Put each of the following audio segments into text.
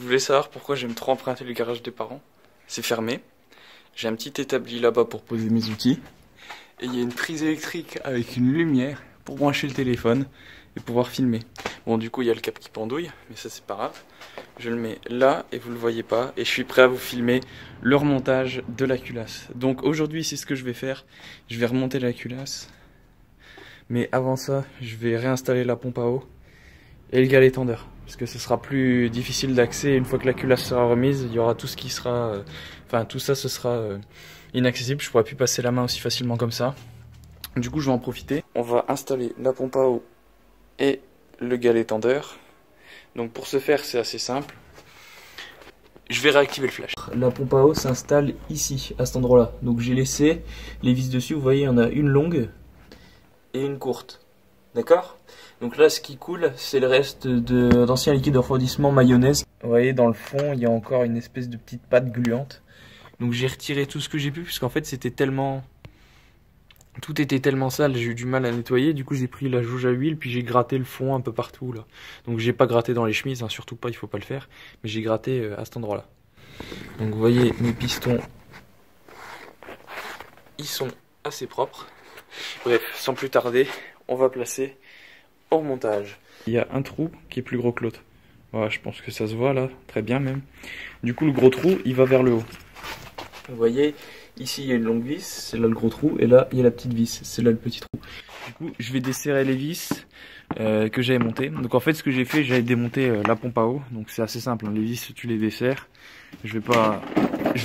Vous voulez savoir pourquoi j'aime trop emprunter le garage des parents? C'est fermé. J'ai un petit établi là-bas pour poser mes outils. Et il y a une prise électrique avec une lumière pour brancher le téléphone et pouvoir filmer. Bon, du coup, il y a le câble qui pendouille, mais ça, c'est pas grave. Je le mets là et vous le voyez pas. Et je suis prêt à vous filmer le remontage de la culasse. Donc aujourd'hui, c'est ce que je vais faire. Je vais remonter la culasse. Mais avant ça, je vais réinstaller la pompe à eau et le galet tendeur. Parce que ce sera plus difficile d'accès. Une fois que la culasse sera remise, il y aura tout ce qui sera... Enfin, tout ça, ce sera inaccessible. Je pourrai plus passer la main aussi facilement comme ça. Du coup, je vais en profiter. On va installer la pompe à eau et le galet tendeur. Donc pour ce faire, c'est assez simple. Je vais réactiver le flash. La pompe à eau s'installe ici, à cet endroit-là. Donc j'ai laissé les vis dessus. Vous voyez, il y en a une longue et une courte. D'accord? Donc là, ce qui coule, c'est le reste d'ancien liquide de refroidissement mayonnaise. Vous voyez, dans le fond, il y a encore une espèce de petite pâte gluante. Donc j'ai retiré tout ce que j'ai pu, puisqu'en fait, c'était tellement... Tout était tellement sale, j'ai eu du mal à nettoyer. Du coup, j'ai pris la jauge à huile, puis j'ai gratté le fond un peu partout, là. Donc j'ai pas gratté dans les chemises, hein, surtout pas, il faut pas le faire. Mais j'ai gratté à cet endroit-là. Donc vous voyez, mes pistons, ils sont assez propres. Bref, sans plus tarder, on va placer au remontage. Il y a un trou qui est plus gros que l'autre. Voilà, je pense que ça se voit là, très bien même. Du coup, le gros trou, il va vers le haut. Vous voyez, ici il y a une longue vis, c'est là le gros trou, et là il y a la petite vis, c'est là le petit trou. Du coup, je vais desserrer les vis que j'avais montées. Donc en fait, ce que j'ai fait, j'avais démonté la pompe à eau. Donc c'est assez simple, hein. Les vis, tu les desserres. Je vais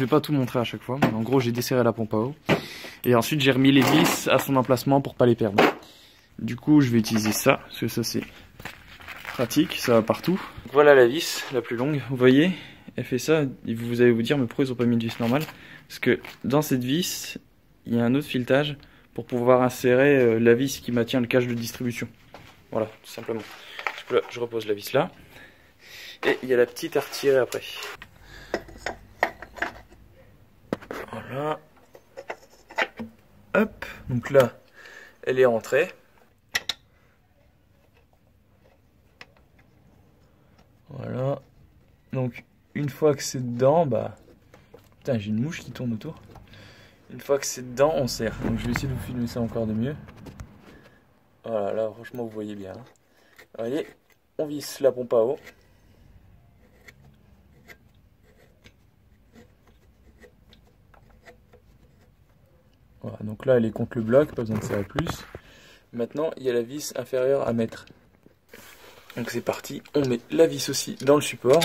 pas tout montrer à chaque fois. Mais en gros, j'ai desserré la pompe à eau. Et ensuite, j'ai remis les vis à son emplacement pour pas les perdre. Du coup, je vais utiliser ça, parce que ça c'est pratique, ça va partout. Voilà la vis la plus longue, vous voyez, elle fait ça, et vous allez vous dire, mais pourquoi ils ont pas mis une vis normale? Parce que dans cette vis, il y a un autre filetage pour pouvoir insérer la vis qui maintient le câble de distribution. Voilà, tout simplement. Là, je repose la vis là, et il y a la petite à retirer après. Voilà. Hop, donc là, elle est rentrée. Voilà. Donc, une fois que c'est dedans, bah... Putain, j'ai une mouche qui tourne autour. Une fois que c'est dedans, on serre. Donc, je vais essayer de vous filmer ça encore de mieux. Voilà, là, franchement, vous voyez bien. Vous voyez, on visse la pompe à eau. Voilà, donc là, elle est contre le bloc, pas besoin de serrer plus. Maintenant, il y a la vis inférieure à mettre. Donc c'est parti, on met la vis aussi dans le support.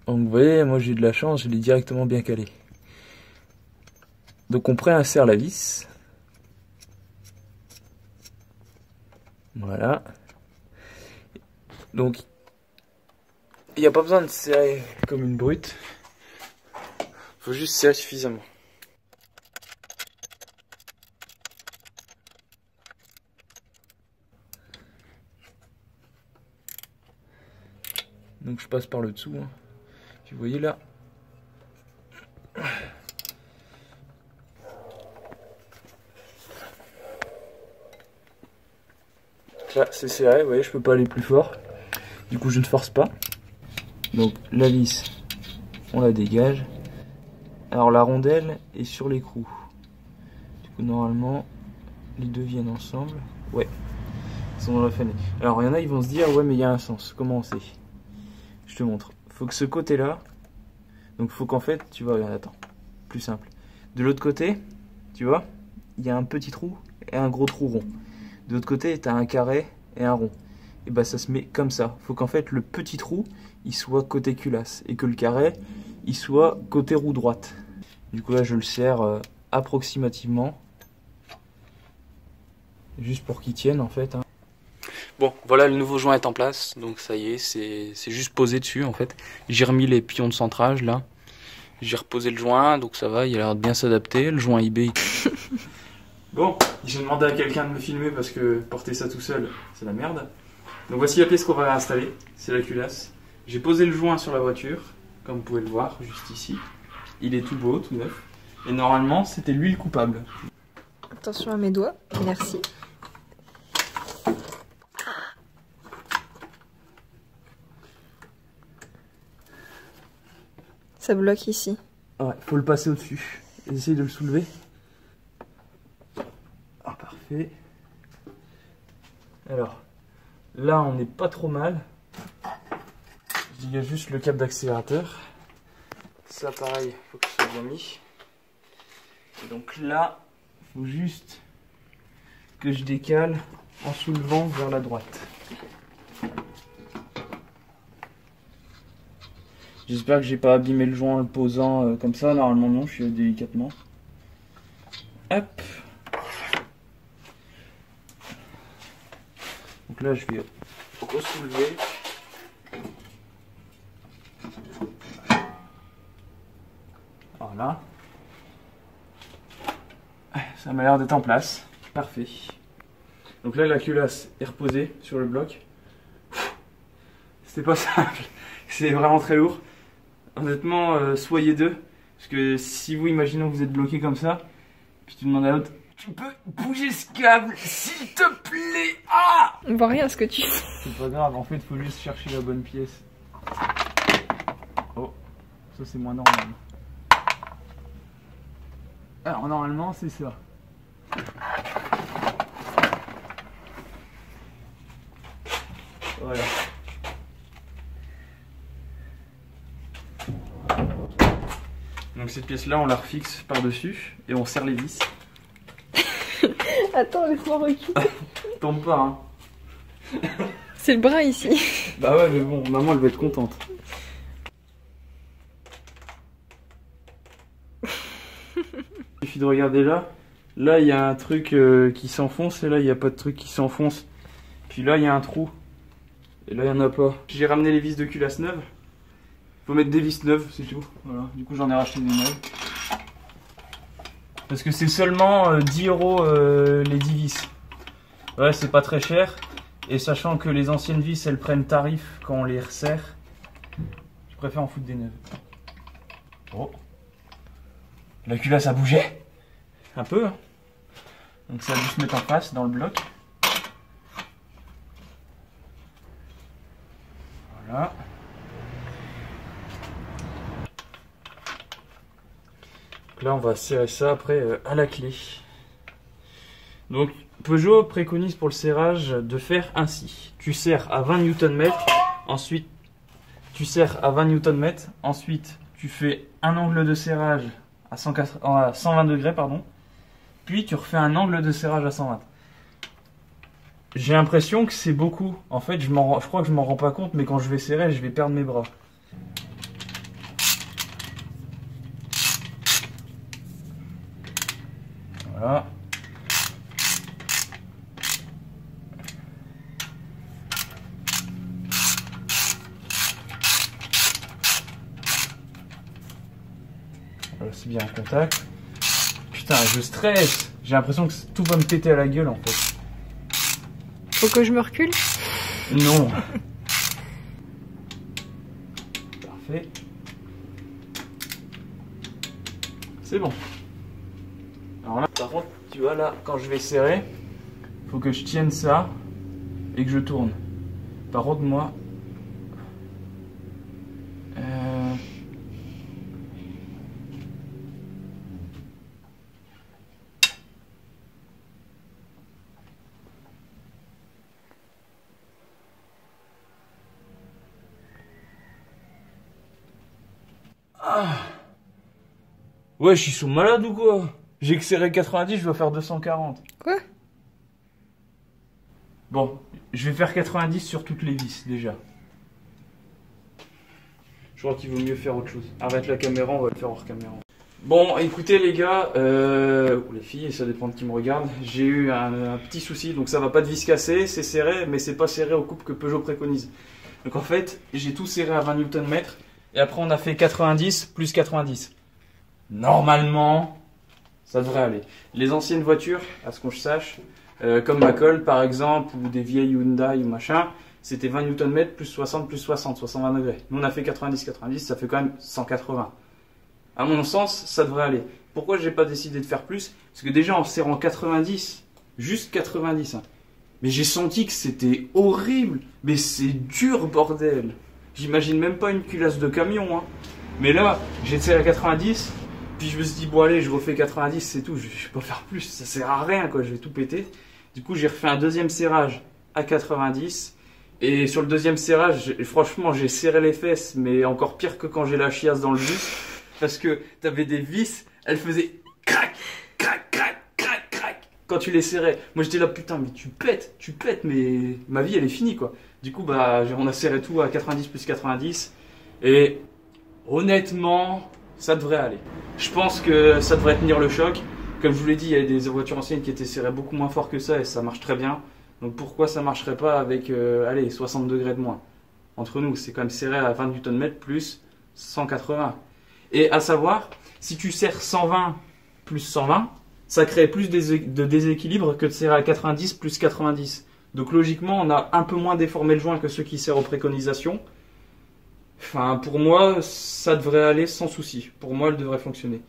Donc vous voyez, moi j'ai de la chance, je l'ai directement bien calé. Donc on préinsère la vis. Voilà. Donc il n'y a pas besoin de serrer comme une brute. Il faut juste serrer suffisamment. Donc je passe par le dessous, hein. Puis vous voyez là. Là c'est serré, vous voyez, je peux pas aller plus fort. Du coup je ne force pas. Donc la vis, on la dégage. Alors la rondelle est sur l'écrou. Du coup normalement les deux viennent ensemble. Ouais, ils sont dans la fenêtre. Alors il y en a, ils vont se dire, ouais mais il y a un sens, comment on sait? Je te montre. Faut que ce côté-là, donc faut qu'en fait, tu vois, regarde, attends, plus simple. De l'autre côté, tu vois, il y a un petit trou et un gros trou rond. De l'autre côté, tu as un carré et un rond. Et bah ça se met comme ça. Faut qu'en fait, le petit trou, il soit côté culasse et que le carré, il soit côté roue droite. Du coup là, je le serre approximativement, juste pour qu'il tienne en fait, hein. Bon, voilà, le nouveau joint est en place, donc ça y est, c'est juste posé dessus en fait. J'ai remis les pions de centrage là, j'ai reposé le joint, donc ça va, il a l'air de bien s'adapter, le joint eBay. Bon, j'ai demandé à quelqu'un de me filmer parce que porter ça tout seul, c'est la merde. Donc voici la pièce qu'on va réinstaller, c'est la culasse. J'ai posé le joint sur la voiture, comme vous pouvez le voir, juste ici. Il est tout beau, tout neuf. Et normalement, c'était l'huile coupable. Attention à mes doigts, merci. Ça bloque ici. Ouais, faut le passer au-dessus. Essaye de le soulever. Ah, parfait. Alors, là, on n'est pas trop mal. Je dégage juste le câble d'accélérateur. Ça, pareil, faut que ce soit bien mis. Et donc là, il faut juste que je décale en soulevant vers la droite. J'espère que j'ai pas abîmé le joint en le posant comme ça. Normalement non, je suis délicatement. Hop. Donc là, je vais re-soulever. Voilà. Ça m'a l'air d'être en place. Parfait. Donc là, la culasse est reposée sur le bloc. C'était pas simple. C'est vraiment très lourd. Honnêtement, soyez deux. Parce que si vous, imaginons que vous êtes bloqué comme ça, puis tu demandes à l'autre, tu peux bouger ce câble, s'il te plaît. Ah! On voit rien à ce que tu fais. C'est pas grave, en fait, il faut juste chercher la bonne pièce. Oh, ça c'est moins normal. Alors, normalement, c'est ça. Voilà. Donc cette pièce-là, on la refixe par-dessus et on serre les vis. Attends, laisse-moi reculer. Tombe pas, hein. C'est le bras ici. Bah ouais, mais bon, maman, elle va être contente. Il suffit de regarder là. Là, il y a un truc qui s'enfonce et là, il n'y a pas de truc qui s'enfonce. Puis là, il y a un trou. Et là, il n'y en a pas. J'ai ramené les vis de culasse neuves. Faut mettre des vis neuves, c'est tout. Voilà. Du coup, j'en ai racheté des neuves. Parce que c'est seulement 10 € les 10 vis. Ouais, c'est pas très cher. Et sachant que les anciennes vis, elles prennent tarif quand on les resserre, je préfère en foutre des neuves. Oh. La culasse a bougé. Un peu. Hein. Donc ça va juste se mettre en face dans le bloc. Voilà. Donc là, on va serrer ça après à la clé. Donc Peugeot préconise pour le serrage de faire ainsi. Tu serres à 20 Nm, ensuite tu serres à 20 Nm, ensuite tu fais un angle de serrage à 120 degrés, pardon. Puis tu refais un angle de serrage à 120. J'ai l'impression que c'est beaucoup. En fait, je crois que je m'en rends pas compte, mais quand je vais serrer, je vais perdre mes bras. Voilà. Voilà, c'est bien en contact. Putain, je stresse. J'ai l'impression que tout va me péter à la gueule en fait. Faut que je me recule? Non. Parfait. C'est bon. Alors là, par contre, tu vois là, quand je vais serrer, faut que je tienne ça et que je tourne. Par contre, moi, ouais, je suis sous malade ou quoi? J'ai que serré 90, je dois faire 240. Quoi? Bon, je vais faire 90 sur toutes les vis déjà. Je crois qu'il vaut mieux faire autre chose. Arrête la caméra, on va le faire hors caméra. Bon, écoutez les gars, ou les filles, ça dépend de qui me regarde. J'ai eu un petit souci, donc ça va pas de vis cassée, c'est serré, mais c'est pas serré au couple que Peugeot préconise. Donc en fait, j'ai tout serré à 20 Nm, et après on a fait 90 plus 90. Normalement, ça devrait aller. Les anciennes voitures, à ce qu'on sache, comme ma Colt par exemple, ou des vieilles Hyundai ou machin, c'était 20 Nm plus 60 plus 60, 120 degrés. Nous on a fait 90, ça fait quand même 180. À mon sens, ça devrait aller. Pourquoi j'ai pas décidé de faire plus? Parce que déjà en serrant 90, juste 90, hein, mais j'ai senti que c'était horrible. Mais c'est dur, bordel. J'imagine même pas une culasse de camion. Hein. Mais là, j'ai serré à 90, puis je me suis dit, bon allez, je refais 90, c'est tout, je vais pas faire plus, ça sert à rien quoi, je vais tout péter. Du coup, j'ai refait un deuxième serrage à 90, et sur le deuxième serrage, franchement, j'ai serré les fesses, mais encore pire que quand j'ai la chiasse dans le bus, parce que t'avais des vis, elles faisaient crac, crac, crac, crac, crac, quand tu les serrais. Moi j'étais là, putain, mais tu pètes, mais ma vie elle est finie quoi. Du coup, bah, on a serré tout à 90 plus 90, et honnêtement, ça devrait aller. Je pense que ça devrait tenir le choc. Comme je vous l'ai dit, il y a des voitures anciennes qui étaient serrées beaucoup moins fort que ça et ça marche très bien. Donc pourquoi ça marcherait pas avec, allez, 60 degrés de moins? Entre nous, c'est quand même serré à 20 Nm plus 180. Et à savoir, si tu serres 120 plus 120, ça crée plus de déséquilibre que de serrer à 90 plus 90. Donc logiquement, on a un peu moins déformé le joint que ceux qui serrent aux préconisations. Enfin, pour moi, ça devrait aller sans souci. Pour moi, elle devrait fonctionner.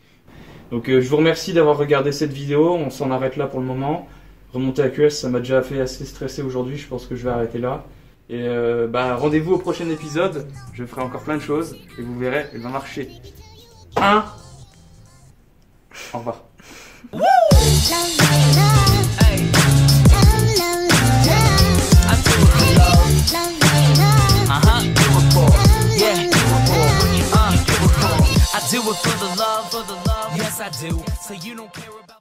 Donc je vous remercie d'avoir regardé cette vidéo. On s'en arrête là pour le moment. Remonter à QS, ça m'a déjà fait assez stresser aujourd'hui. Je pense que je vais arrêter là. Et bah, rendez-vous au prochain épisode. Je ferai encore plein de choses. Et vous verrez, elle va marcher. Au revoir.